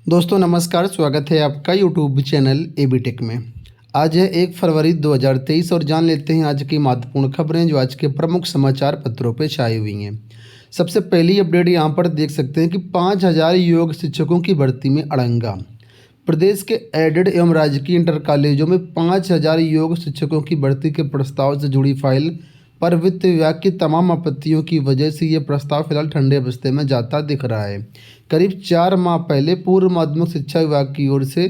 दोस्तों नमस्कार, स्वागत है आपका यूट्यूब चैनल एबी टेक में। आज है 1 फरवरी 2023 और जान लेते हैं आज की महत्वपूर्ण खबरें जो आज के प्रमुख समाचार पत्रों पर छाई हुई हैं। सबसे पहली अपडेट यहाँ पर देख सकते हैं कि 5,000 योग शिक्षकों की भर्ती में अड़ंगा। प्रदेश के एडेड एवं राजकीय इंटर कॉलेजों में 5,000 योग शिक्षकों की भर्ती के प्रस्ताव से जुड़ी फाइल पर वित्त विभाग की तमाम आपत्तियों की वजह से ये प्रस्ताव फिलहाल ठंडे बस्ते में जाता दिख रहा है। करीब 4 माह पहले पूर्व माध्यमिक शिक्षा विभाग की ओर से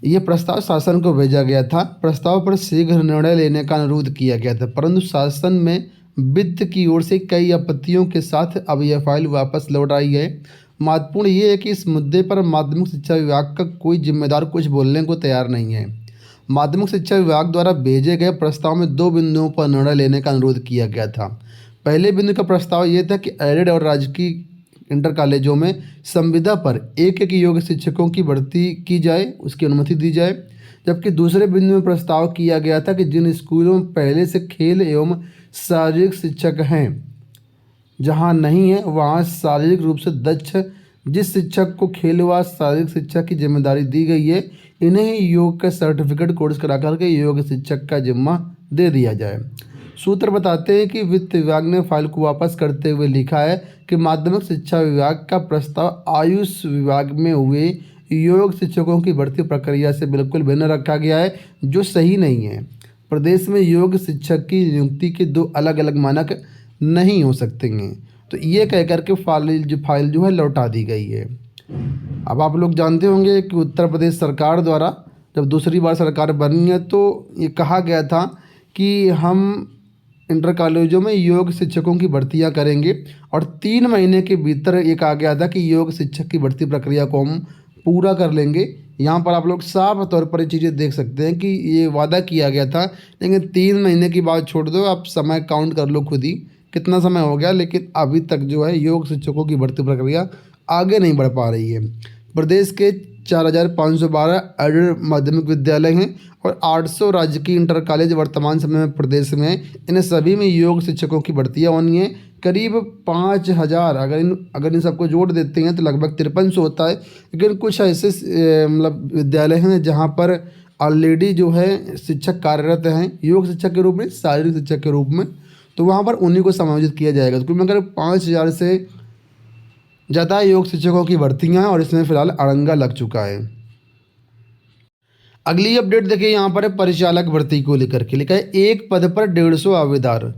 ये प्रस्ताव शासन को भेजा गया था। प्रस्ताव पर शीघ्र निर्णय लेने का अनुरोध किया गया था, परंतु शासन में वित्त की ओर से कई आपत्तियों के साथ अब यह फाइल वापस लौट आई है। महत्वपूर्ण ये है कि इस मुद्दे पर माध्यमिक शिक्षा विभाग का कोई जिम्मेदार कुछ बोलने को तैयार नहीं है। माध्यमिक शिक्षा विभाग द्वारा भेजे गए प्रस्ताव में 2 बिंदुओं पर निर्णय लेने का अनुरोध किया गया था। पहले बिंदु का प्रस्ताव ये था कि एडेड और राजकीय इंटर कॉलेजों में संविदा पर एक योग शिक्षकों की भर्ती की जाए, उसकी अनुमति दी जाए। जबकि दूसरे बिंदु में प्रस्ताव किया गया था कि जिन स्कूलों में पहले से खेल एवं शारीरिक शिक्षक हैं, जहां नहीं है वहां शारीरिक रूप से दक्ष जिस शिक्षक को खेल व शारीरिक शिक्षा की जिम्मेदारी दी गई है, इन्हें योग का सर्टिफिकेट कोर्स करा करके योग शिक्षक का जिम्मा दे दिया जाए। सूत्र बताते हैं कि वित्त विभाग ने फाइल को वापस करते हुए लिखा है कि माध्यमिक शिक्षा विभाग का प्रस्ताव आयुष विभाग में हुए योग शिक्षकों की भर्ती प्रक्रिया से बिल्कुल भिन्न रखा गया है, जो सही नहीं है। प्रदेश में योग शिक्षक की नियुक्ति के 2 अलग अलग मानक नहीं हो सकते हैं, तो ये कह करके फाइल जो है लौटा दी गई है। अब आप लोग जानते होंगे कि उत्तर प्रदेश सरकार द्वारा जब दूसरी बार सरकार बनी है तो ये कहा गया था कि हम इंटर कॉलेजों में योग शिक्षकों की भर्तियां करेंगे और 3 महीने के भीतर ये कहा गया था कि योग शिक्षक की भर्ती प्रक्रिया को हम पूरा कर लेंगे। यहाँ पर आप लोग साफ तौर पर ये चीज़ें देख सकते हैं कि ये वादा किया गया था, लेकिन 3 महीने की बात छोड़ दो, आप समय काउंट कर लो खुद ही कितना समय हो गया, लेकिन अभी तक जो है योग शिक्षकों की भर्ती प्रक्रिया आगे नहीं बढ़ पा रही है। प्रदेश के 4,512 एडेड माध्यमिक विद्यालय हैं और 800 राजकीय इंटर कॉलेज वर्तमान समय में प्रदेश में हैं। इन सभी में योग शिक्षकों की भर्तियां होनी है। करीब 5,000 अगर इन सबको जोड़ देते हैं तो लगभग 5300 होता है। लेकिन कुछ ऐसे मतलब विद्यालय हैं जहां पर ऑलरेडी जो है शिक्षक कार्यरत हैं योग शिक्षक के रूप में, शारीरिक शिक्षक के रूप में, तो वहाँ पर उन्हीं को समायोजित किया जाएगा। तो अगर 5,000 से ज़्यादा योग शिक्षकों की भर्तियां हैं और इसमें फिलहाल अड़ंगा लग चुका है। अगली अपडेट देखिए, यहाँ पर है परिचालक भर्ती को लेकर के लिखा है 1 पद पर 150 आवेदन।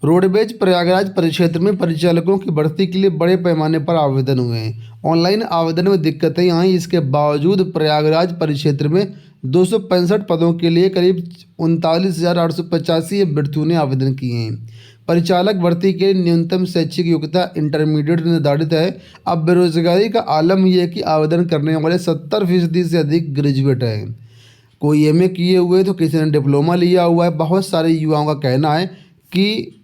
रोडवेज प्रयागराज परिक्षेत्र में परिचालकों की भर्ती के लिए बड़े पैमाने पर आवेदन हुए हैं। ऑनलाइन आवेदन में दिक्कतें आई, इसके बावजूद प्रयागराज परिक्षेत्र में 265 पदों के लिए करीब 39,885 अभ्यर्थियों ने आवेदन किए हैं। परिचालक भर्ती के लिए न्यूनतम शैक्षिक योग्यता इंटरमीडिएट निर्धारित है। अब बेरोजगारी का आलम यह है कि आवेदन करने वाले 70% से अधिक ग्रेजुएट हैं। कोई एमए किए हुए तो किसी ने डिप्लोमा लिया हुआ है। बहुत सारे युवाओं का कहना है कि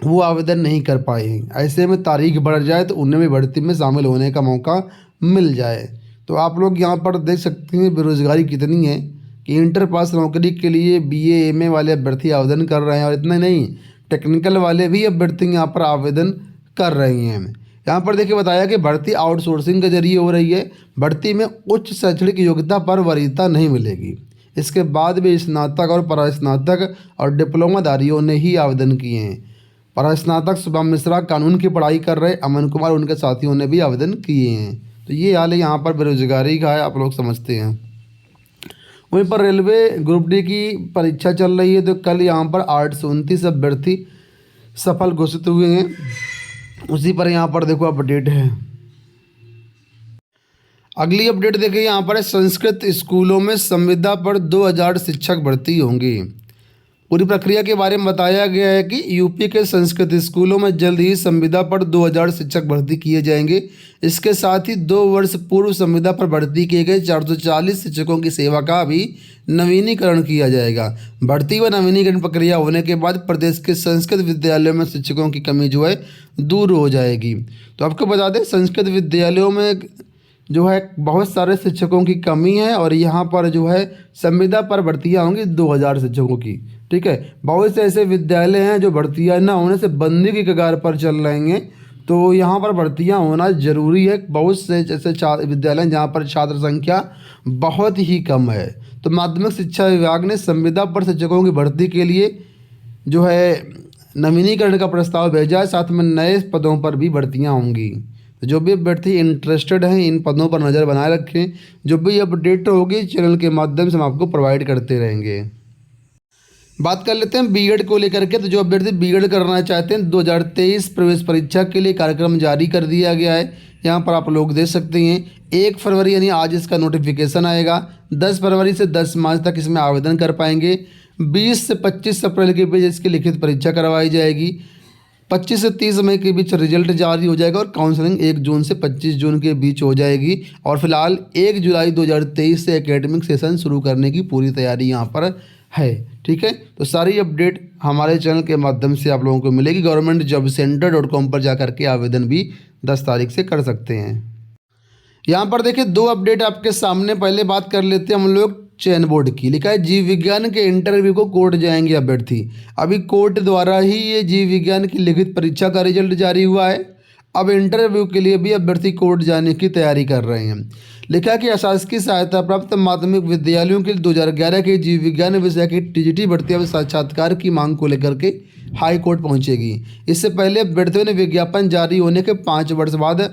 वो आवेदन नहीं कर पाए हैं। ऐसे में तारीख बढ़ जाए तो उन्हें भी भर्ती में शामिल होने का मौका मिल जाए। तो आप लोग यहाँ पर देख सकते हैं बेरोजगारी कितनी है कि इंटर पास नौकरी के लिए बीए एमए वाले अभ्यर्थी आवेदन कर रहे हैं, और इतना नहीं, टेक्निकल वाले भी अभ्यर्थी यहाँ पर आवेदन कर रहे हैं। यहाँ पर देखिए बताया कि भर्ती आउटसोर्सिंग के जरिए हो रही है। भर्ती में उच्च शैक्षणिक योग्यता पर वरीयता नहीं मिलेगी। इसके बाद भी स्नातक और परास्नातक और डिप्लोमाधारियों ने ही आवेदन किए हैं। परास्नातक शुभम मिश्रा कानून की पढ़ाई कर रहे अमन कुमार उनके साथियों ने भी आवेदन किए हैं। तो ये हाल है यहाँ पर बेरोजगारी का है, आप लोग समझते हैं। वहीं पर रेलवे ग्रुप डी की परीक्षा चल रही है, तो कल यहाँ पर 829 अभ्यर्थी सफल घोषित हुए हैं। उसी पर यहाँ पर देखो अपडेट है। अगली अपडेट देखिए, यहाँ पर संस्कृत स्कूलों में संविदा पर 2,000 शिक्षक भर्ती होंगे। पूरी प्रक्रिया के बारे में बताया गया है कि यूपी के संस्कृत स्कूलों में जल्द ही संविदा पर 2,000 शिक्षक भर्ती किए जाएंगे। इसके साथ ही 2 वर्ष पूर्व संविदा पर भर्ती किए गए 440 शिक्षकों की सेवा का भी नवीनीकरण किया जाएगा। भर्ती व नवीनीकरण प्रक्रिया होने के बाद प्रदेश के संस्कृत विद्यालयों में शिक्षकों की कमी जो है दूर हो जाएगी। तो आपको बता दें, संस्कृत विद्यालयों में जो है बहुत सारे शिक्षकों की कमी है और यहाँ पर जो है संविदा पर भर्तियाँ होंगी 2,000 शिक्षकों की। ठीक है, बहुत से ऐसे विद्यालय हैं जो भर्तियाँ न होने से बंदी की कगार पर चल रहे हैं। तो यहाँ पर भर्तियाँ होना ज़रूरी है। बहुत से ऐसे विद्यालय जहाँ पर छात्र संख्या बहुत ही कम है। तो माध्यमिक शिक्षा विभाग ने संविदा पर शिक्षकों की भर्ती के लिए जो है नवीनीकरण का प्रस्ताव भेजा है। साथ में नए पदों पर भी भर्तियां होंगी। तो जो भी अभ्यर्थी इंटरेस्टेड हैं इन पदों पर नज़र बनाए रखें। जो भी अपडेट होगी चैनल के माध्यम से हम आपको प्रोवाइड करते रहेंगे। बात कर लेते हैं बीएड को लेकर के। तो जो अभ्यर्थी बीएड करना चाहते हैं 2023 प्रवेश परीक्षा के लिए कार्यक्रम जारी कर दिया गया है। यहाँ पर आप लोग देख सकते हैं 1 फरवरी यानी आज इसका नोटिफिकेशन आएगा। 10 फरवरी से 10 मार्च तक इसमें आवेदन कर पाएंगे। 20 से 25 अप्रैल के बीच इसकी लिखित परीक्षा करवाई जाएगी। 25 से 30 मई के बीच रिजल्ट जारी हो जाएगा और काउंसलिंग 1 जून से 25 जून के बीच हो जाएगी। और फिलहाल 1 जुलाई 2023 से एकेडमिक सेशन शुरू करने की पूरी तैयारी यहाँ पर है। ठीक है, तो सारी अपडेट हमारे चैनल के माध्यम से आप लोगों को मिलेगी। governmentjobcenter.com पर जाकर के आवेदन भी 10 तारीख से कर सकते हैं। यहाँ पर देखिए 2 अपडेट आपके सामने। पहले बात कर लेते हैं हम लोग चयन बोर्ड की। लिखा है जीव विज्ञान के इंटरव्यू को कोर्ट जाएंगे अभ्यर्थी। अभी कोर्ट द्वारा ही ये जीव विज्ञान की लिखित परीक्षा का रिजल्ट जारी हुआ है। अब इंटरव्यू के लिए भी अभ्यर्थी कोर्ट जाने की तैयारी कर रहे हैं। लिखा कि अशासकीय सहायता प्राप्त माध्यमिक विद्यालयों के 2011 के जीव विज्ञान विषय की टीजीटी भर्ती में साक्षात्कार की मांग को लेकर के हाई कोर्ट पहुंचेगी। इससे पहले अभ्यर्थियों ने विज्ञापन जारी होने के 5 वर्ष बाद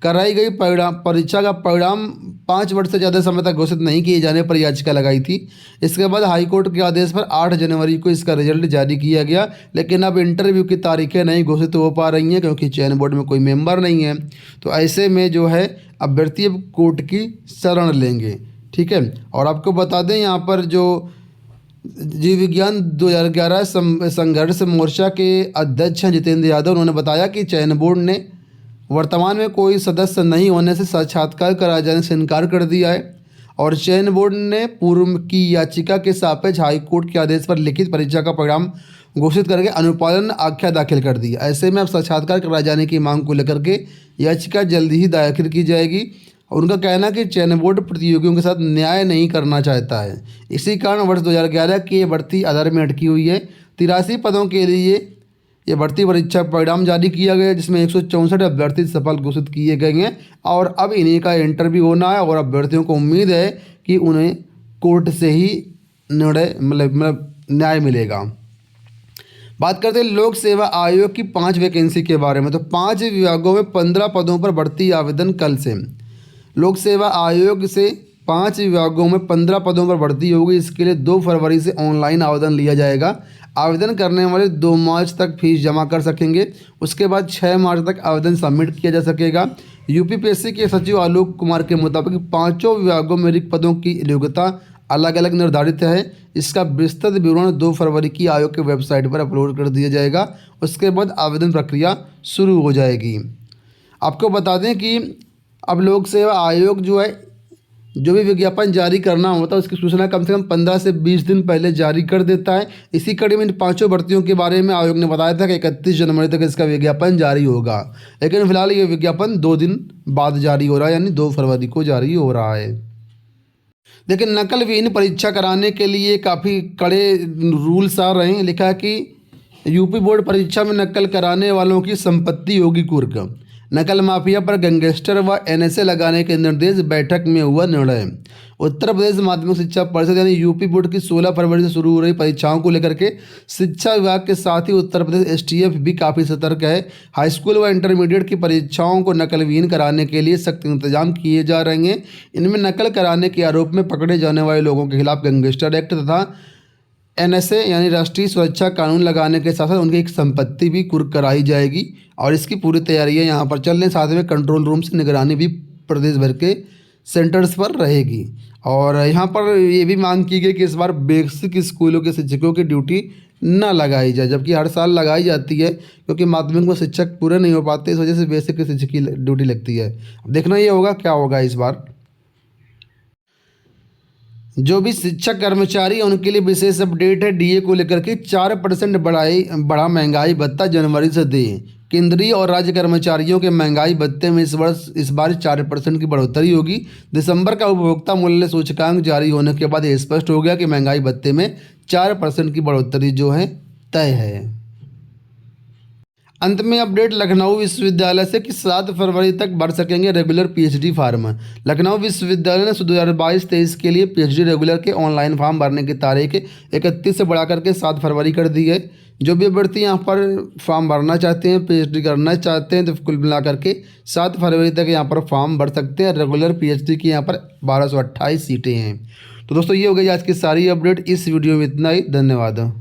कराई गई परीक्षा का परिणाम 5 वर्ष से ज़्यादा समय तक घोषित नहीं किए जाने पर याचिका लगाई थी। इसके बाद हाईकोर्ट के आदेश पर 8 जनवरी को इसका रिजल्ट जारी किया गया। लेकिन अब इंटरव्यू की तारीखें नहीं घोषित हो पा रही हैं क्योंकि चयन बोर्ड में कोई मेंबर नहीं है। तो ऐसे में जो है अभ्यर्थी अब कोर्ट की शरण लेंगे। ठीक है, और आपको बता दें यहाँ पर जो जीव विज्ञान 2011 संघर्ष मोर्चा के अध्यक्ष हैं जितेंद्र यादव, उन्होंने बताया कि चयन बोर्ड ने वर्तमान में कोई सदस्य नहीं होने से साक्षात्कार कराए जाने से इनकार कर दिया है। और चयन बोर्ड ने पूर्व की याचिका के सापेक्ष हाईकोर्ट के आदेश पर लिखित परीक्षा का परिणाम घोषित करके अनुपालन आख्या दाखिल कर दी। ऐसे में अब साक्षात्कार कराए जाने की मांग को लेकर के याचिका जल्दी ही दाखिल की जाएगी। और उनका कहना है कि चयन बोर्ड प्रतियोगियों के साथ न्याय नहीं करना चाहता है। इसी कारण वर्ष 2011 की ये भर्ती आधार में अटकी हुई है। 83 पदों के लिए ये भर्ती परीक्षा परिणाम जारी किया गया जिसमें 164 अभ्यर्थी सफल घोषित किए गए हैं। और अब इन्हीं का इंटरव्यू होना है और अभ्यर्थियों को उम्मीद है कि उन्हें कोर्ट से ही निर्णय मतलब न्याय मिलेगा। बात करते हैं लोक सेवा आयोग की 5 वैकेंसी के बारे में। तो 5 विभागों में 15 पदों पर भर्ती आवेदन कल से। लोक सेवा आयोग से 5 विभागों में 15 पदों पर भर्ती होगी। इसके लिए 2 फरवरी से ऑनलाइन आवेदन लिया जाएगा। आवेदन करने वाले 2 मार्च तक फीस जमा कर सकेंगे। उसके बाद 6 मार्च तक आवेदन सबमिट किया जा सकेगा। यूपीपीएससी के सचिव आलोक कुमार के मुताबिक 5 विभागों में रिक्त पदों की योग्यता अलग अलग निर्धारित है। इसका विस्तृत विवरण 2 फरवरी की आयोग के वेबसाइट पर अपलोड कर दिया जाएगा। उसके बाद आवेदन प्रक्रिया शुरू हो जाएगी। आपको बता दें कि अब लोक सेवा आयोग जो है जो भी विज्ञापन जारी करना होता है उसकी सूचना कम से कम 15 से 20 दिन पहले जारी कर देता है। इसी कड़ी में इन 5 भर्तियों के बारे में आयोग ने बताया था कि 31 जनवरी तक इसका विज्ञापन जारी होगा। लेकिन फिलहाल ये विज्ञापन 2 दिन बाद जारी हो रहा है, यानी 2 फरवरी को जारी हो रहा है। लेकिन नकल विहीन परीक्षा कराने के लिए काफ़ी कड़े रूल्स आ रहे हैं। लिखा है कि यूपी बोर्ड परीक्षा में नकल कराने वालों की संपत्ति होगी कुर्क। नकल माफिया पर गैंगस्टर व एनएसए लगाने के निर्देश बैठक में हुआ निर्णय। उत्तर प्रदेश माध्यमिक शिक्षा परिषद यानी यूपी बोर्ड की 16 फरवरी से शुरू हो रही परीक्षाओं को लेकर के शिक्षा विभाग के साथ ही उत्तर प्रदेश एसटीएफ भी काफ़ी सतर्क है। हाई स्कूल व इंटरमीडिएट की परीक्षाओं को नकल विहीन कराने के लिए सख्त इंतजाम किए जा रहे हैं। इनमें नकल कराने के आरोप में पकड़े जाने वाले लोगों के खिलाफ गैंगस्टर एक्ट तथा एनएसए यानी राष्ट्रीय सुरक्षा कानून लगाने के साथ साथ उनकी एक संपत्ति भी कुर्क कराई जाएगी। और इसकी पूरी तैयारियां यहाँ पर चल रही। साथ में कंट्रोल रूम से निगरानी भी प्रदेश भर के सेंटर्स पर रहेगी। और यहाँ पर ये भी मांग की गई कि इस बार बेसिक स्कूलों के शिक्षकों की ड्यूटी न लगाई जाए, जबकि हर साल लगाई जाती है क्योंकि माध्यमिक में शिक्षक पूरे नहीं हो पाते, इस वजह से बेसिक शिक्षक की ड्यूटी लगती है। अब देखना ये होगा क्या होगा इस बार। जो भी शिक्षक कर्मचारी हैं उनके लिए विशेष अपडेट है। डीए को लेकर के 4% बढ़ा महंगाई भत्ता जनवरी से दें। केंद्रीय और राज्य कर्मचारियों के महंगाई भत्ते में इस बार 4% की बढ़ोतरी होगी। दिसंबर का उपभोक्ता मूल्य सूचकांक जारी होने के बाद यह स्पष्ट हो गया कि महंगाई भत्ते में 4% की बढ़ोतरी जो है तय है। अंत में अपडेट लखनऊ विश्वविद्यालय से कि 7 फरवरी तक भर सकेंगे रेगुलर पीएचडी फार्म। लखनऊ विश्वविद्यालय ने 2022-23 के लिए पीएचडी रेगुलर के ऑनलाइन फॉर्म भरने की तारीख 31 से बढ़ा करके 7 फरवरी कर दी है। जो भी अभ्यर्थी यहाँ पर फॉर्म भरना चाहते हैं, पीएचडी करना चाहते हैं, तो कुल मिला करके 7 फरवरी तक यहाँ पर फॉर्म भर सकते हैं। रेगुलर पीएचडी की यहाँ पर 1228 सीटें हैं। तो दोस्तों ये हो गई आज की सारी अपडेट। इस वीडियो में इतना ही। धन्यवाद।